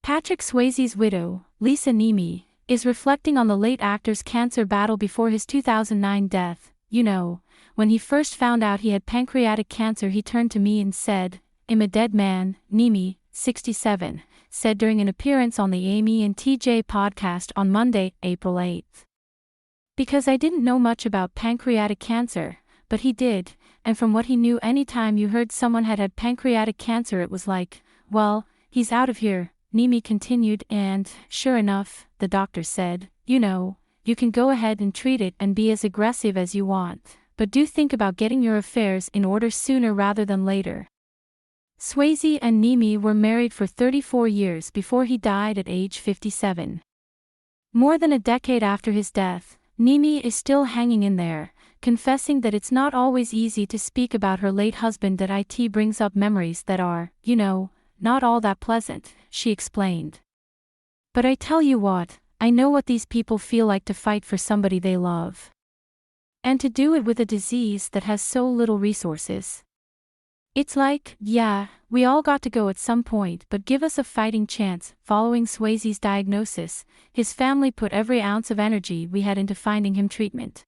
Patrick Swayze's widow, Lisa Nemi, is reflecting on the late actor's cancer battle before his 2009 death. "You know, when he first found out he had pancreatic cancer, he turned to me and said, 'I'm a dead man,'" Nemi, 67, said during an appearance on the Amy and TJ podcast on Monday, April 8. "Because I didn't know much about pancreatic cancer, but he did, and from what he knew, anytime you heard someone had pancreatic cancer it was like, well, he's out of here," Nemi continued, "and, sure enough, the doctor said, you know, you can go ahead and treat it and be as aggressive as you want, but do think about getting your affairs in order sooner rather than later." Swayze and Nemi were married for 34 years before he died at age 57. More than a decade after his death, Nemi is still hanging in there, confessing that it's not always easy to speak about her late husband, that it brings up memories that are, you know, not all that pleasant, she explained. "But I tell you what, I know what these people feel like to fight for somebody they love. And to do it with a disease that has so little resources. It's like, yeah, we all got to go at some point, but give us a fighting chance." Following Swayze's diagnosis, his family put every ounce of energy we had into finding him treatment.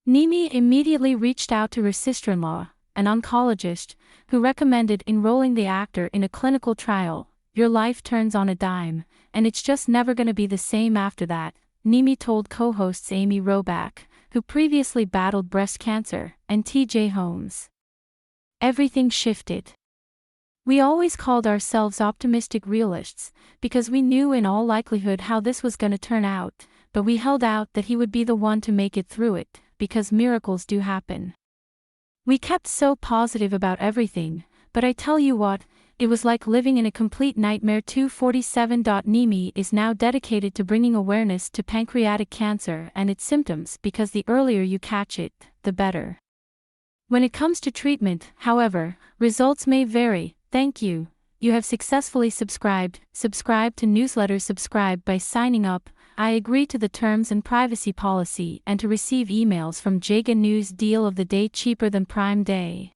Nemi immediately reached out to her sister-in-law, an oncologist, who recommended enrolling the actor in a clinical trial. "Your life turns on a dime, and it's just never gonna be the same after that," Nemi told co-hosts Amy Robach, who previously battled breast cancer, and TJ Holmes. "Everything shifted. We always called ourselves optimistic realists, because we knew in all likelihood how this was gonna turn out, but we held out that he would be the one to make it through it, because miracles do happen. We kept so positive about everything, but I tell you what, it was like living in a complete nightmare." 247. Nemi is now dedicated to bringing awareness to pancreatic cancer and its symptoms, because the earlier you catch it, the better. When it comes to treatment, however, results may vary. Thank you. You have successfully subscribed. Subscribe to newsletters. Subscribe by signing up. I agree to the terms and privacy policy and to receive emails from Jaga News. Deal of the day: cheaper than Prime Day.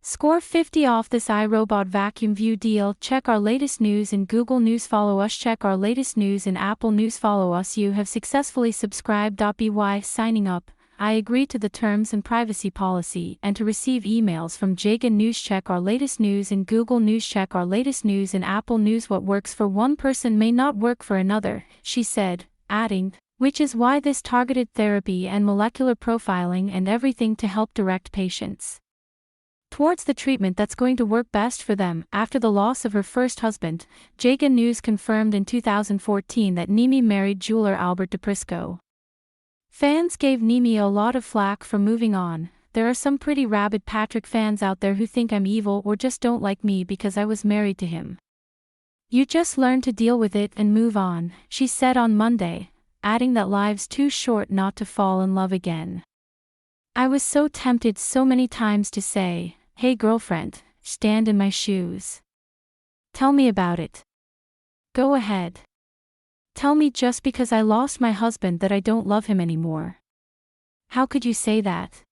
Score 50 off this iRobot Vacuum View deal. Check our latest news in Google News. Follow us. Check our latest news in Apple News. Follow us. You have successfully subscribed. By signing up, I agree to the terms and privacy policy and to receive emails from Jaga News. Check our latest news in Google News. Check our latest news in Apple News. What works for one person may not work for another, she said, adding, "Which is why this targeted therapy and molecular profiling and everything to help direct patients towards the treatment that's going to work best for them." After the loss of her first husband, Jaga News confirmed in 2014 that Nemi married jeweler Albert DePrisco. Fans gave Nemi a lot of flack for moving on. "There are some pretty rabid Patrick fans out there who think I'm evil or just don't like me because I was married to him. You just learn to deal with it and move on," she said on Monday, adding that life's too short not to fall in love again. "I was so tempted so many times to say, 'Hey girlfriend, stand in my shoes. Tell me about it. Go ahead. Tell me just because I lost my husband that I don't love him anymore. How could you say that?'